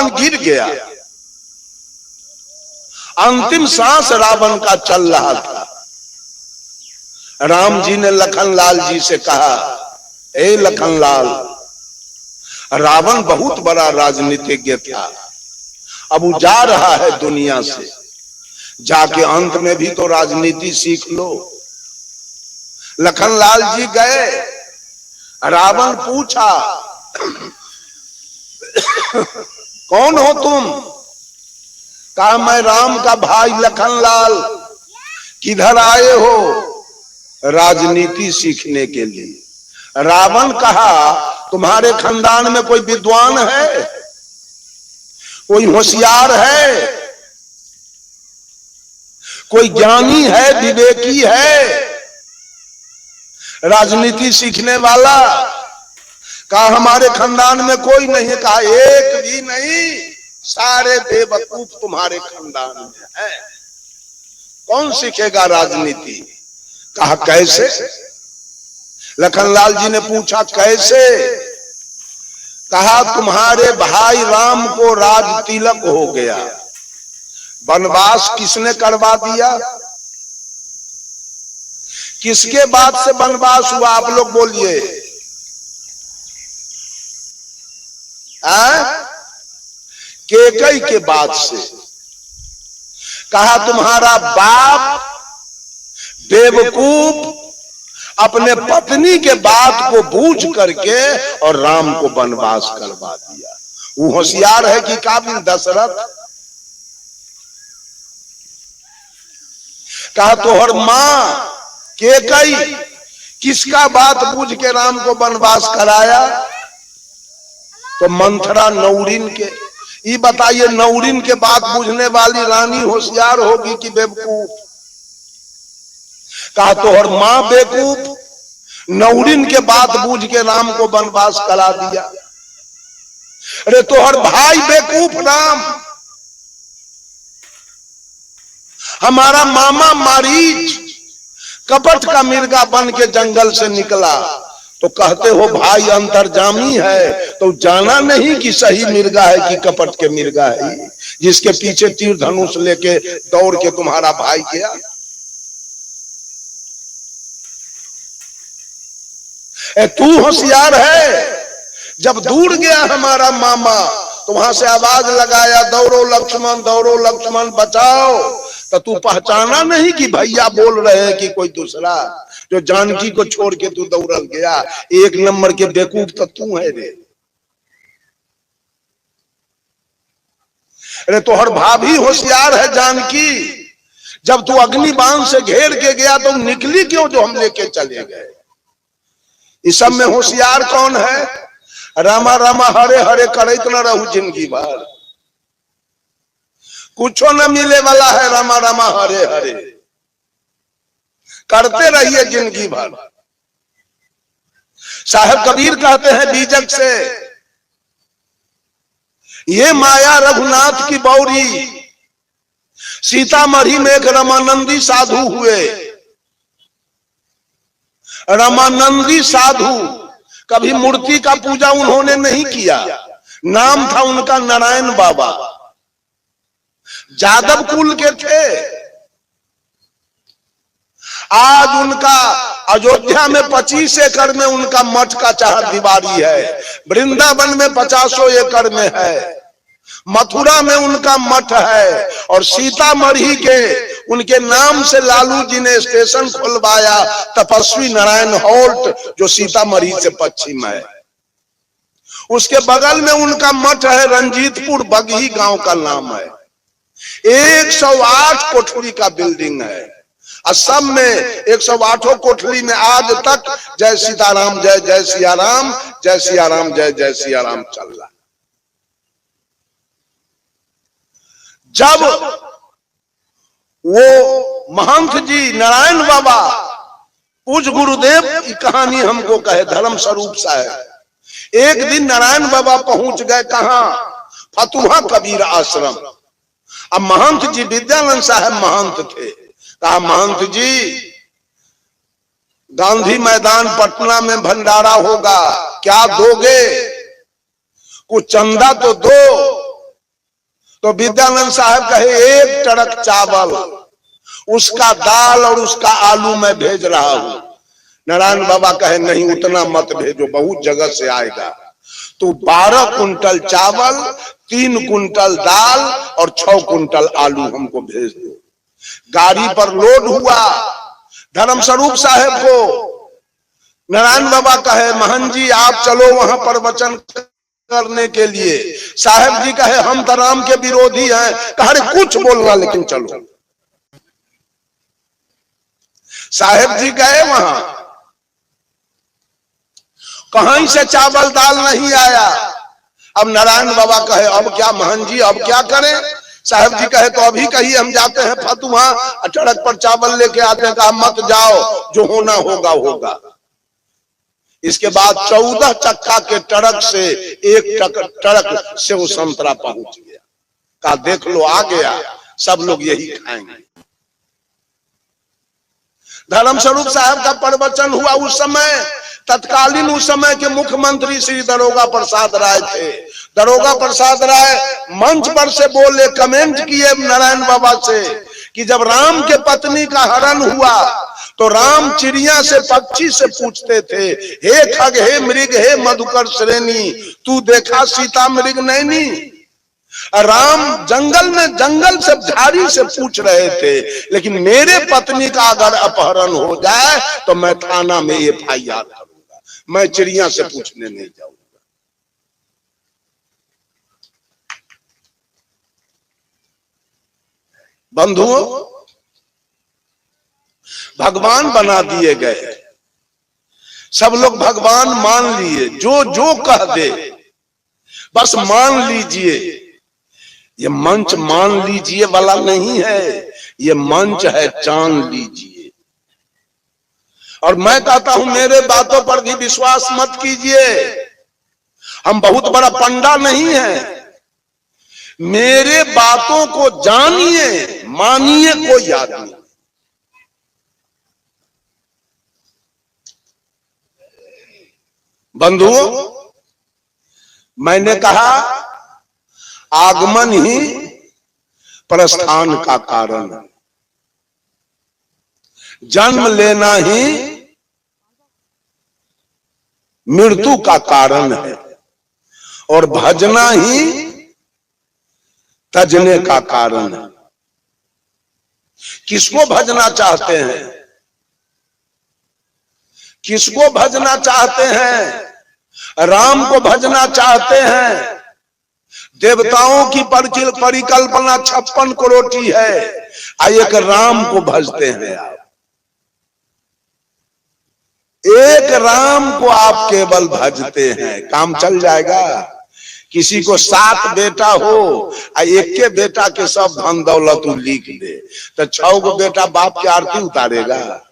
रावण गिर गया। अंतिम सांस रावण का चल रहा था। राम जी ने लखनलाल जी से कहा, ए लखनलाल, रावण बहुत बड़ा राजनीतिज्ञ था, अब वो जा रहा है दुनिया से, जाके अंत में भी तो राजनीति सीख लो। लखनलाल जी गए। रावण पूछा, कौन हो तुम? कहा, मैं राम का भाई लखनलाल। किधर आए हो? राजनीति सीखने के लिए। रावण कहा, तुम्हारे खानदान में कोई विद्वान है, कोई होशियार है, कोई ज्ञानी है, विवेकी है, राजनीति सीखने वाला? कहा, हमारे खानदान में कोई नहीं है। कहा, एक भी नहीं, सारे बेवकूफ तुम्हारे खानदान में है, कौन सीखेगा राजनीति? कहा, कैसे? लखनलाल जी ने पूछा, कैसे? कहा, तुम्हारे भाई राम को राज तिलक हो गया, वनवास किसने करवा दिया? किसके बाद से वनवास हुआ? आप लोग बोलिए। केकई के बाद से। कहा, तुम्हारा बाप बेवकूफ अपने पत्नी के बात को बूझ करके और राम को वनवास करवा दिया। वो होशियार है कि काबिल दशरथ? कहा, तोहर मां केकई किसका बात बूझ के राम को वनवास कराया? तो मंथरा नौरीन के। ये बताइए, नौरीन के बात बूझने वाली रानी होशियार होगी कि बेवकूफ? कहा, तोहर मां बेवकूफ नौरीन के बात बूझ के राम को वनवास करा दिया। अरे तोहर भाई बेवकूफ राम। हमारा मामा मारीच कपट का मिर्गा बन के जंगल से निकला, तो कहते हो भाई अंतर्जामी है, तो जाना नहीं कि सही मिर्गा है कि कपट के मिर्गा है, जिसके पीछे तीर धनुष लेके दौड़ के तुम्हारा भाई गया। तू होशियार है। जब दूर गया हमारा मामा, तो वहां से आवाज लगाया, दौड़ो लक्ष्मण, दौड़ो लक्ष्मण, बचाओ। तो तू पहचाना नहीं कि भैया बोल रहे हैं कि कोई दूसरा? जो जानकी को छोड़ के तू दौड़ल गया। एक नंबर के बेवकूफ तो तू है रे। अरे तोहर भाभी होशियार है जानकी। जब तू अग्निबाण से घेर के गया तो निकली क्यों जो हम लेके चले गए? इस सब में होशियार कौन है? रामा रामा हरे हरे करत न रहू जिंदगी भर, कुछो न मिले वाला है। रामा रामा हरे हरे करते रहिए जिंदगी भर। साहब कबीर कहते हैं बीजक से, ये माया रघुनाथ की बौरी। सीतामढ़ी में एक रामानंदी साधु हुए। रामानंदी साधु कभी मूर्ति का पूजा उन्होंने नहीं किया। नाम था उनका नारायण बाबा। जादव कुल के थे। आज उनका अयोध्या में 25 एकड़ में उनका मठ का चार दीवारी है। वृंदावन में 50 एकड़ में है। मथुरा में उनका मठ है। और सीतामढ़ी के उनके नाम से लालू जी ने स्टेशन खुलवाया, तपस्वी नारायण हॉल्ट, जो सीतामढ़ी से पश्चिम है। उसके बगल में उनका मठ है, रंजीतपुर बगही गांव का नाम है। 108 कोठरी का बिल्डिंग है। असम में 108 कोठरी में आज तक जय सीताराम, जय जय सिया राम, जय सिया राम, जय जय सिया राम चल रहा। जब वो महंत जी नारायण बाबा पूज गुरुदेव की कहानी हमको कहे, धर्म स्वरूप साहब। एक दिन नारायण बाबा पहुंच गए कहां? फतुहा कबीर आश्रम। अब महंत जी विद्यानंद साहब महंत थे। कहा, महंत जी गांधी मैदान पटना में भंडारा होगा, क्या दोगे? कुछ चंदा तो दो। तो विद्यानंद साहब कहे 1 ट्रक चावल, उसका दाल और उसका आलू मैं भेज रहा हूं। नारायण बाबा कहे नहीं उतना मत भेजो, बहुत जगह से आएगा। तो 12 कुंटल चावल, 3 कुंटल दाल और 6 कुंटल आलू हमको भेज दो। गाड़ी पर लोड हुआ। धर्मस्वरूप साहब को नारायण बाबा कहे महंत जी आप चलो वहां प्रवचन करने के लिए। साहब जी कहे हम तो राम के विरोधी हैं। कहे कुछ बोलना लेकिन चलो। साहब जी गए वहां, कहीं से चावल दाल नहीं आया। अब नारायण बाबा कहे अब क्या महंत जी अब क्या करें? साहब जी कहे तो अभी कहिए हम जाते हैं फतुहा, ट्रक पर चावल लेके आते हैं। कहा मत जाओ, जो होना होगा होगा। इसके बाद 14 चक्का के ट्रक से 1 ट्रक से वो संतरा पहुंच गया। कहा देख लो आ गया, सब लोग यही खाएंगे। धर्मस्वरूप साहब का प्रवचन हुआ। उस समय तत्कालीन उस समय के मुख्यमंत्री श्री दरोगा प्रसाद राय थे। दरोगा प्रसाद राय मंच पर से बोले, कमेंट किए नारायण बाबा से कि जब राम के पत्नी का हरण हुआ तो राम चिड़िया से पक्षी से पूछते थे, हे खग हे मृग हे मधुकर श्रेणी, तू देखा सीता मृग नैनी। राम जंगल में जंगल से झाड़ी से पूछ रहे थे, लेकिन मेरे पत्नी का अगर अपहरण हो जाए तो मैं थाना में FIR करूंगा, मैं चिड़िया से पूछने नहीं जाऊंगा। बंधुओं, भगवान बना दिए गए, सब लोग भगवान मान लिए, जो जो कह दे बस मान लीजिए। ये मंच मान लीजिए वाला नहीं है, ये मंच है जान लीजिए। और मैं कहता हूं मेरे बातों पर भी विश्वास मत कीजिए, हम बहुत बड़ा पंडा नहीं है। मेरे बातों को जानिए, मानिए कोई आदमी। बंधुओं, मैंने कहा आगमन ही प्रस्थान का कारण है, जन्म लेना ही मृत्यु का कारण है, और भजना ही तजने का कारण है। किसको भजना चाहते हैं? किसको भजना चाहते हैं? राम को भजना चाहते हैं। देवताओं की परिकल्पना 56 करोड़ है, एक राम को भजते हैं आप। एक राम को आप केवल भजते हैं, काम चल जाएगा। किसी को 7 बेटा हो, एक के बेटा के सब धन दौलत लिख दे, तो 6 गो बेटा बाप की आरती उतारेगा।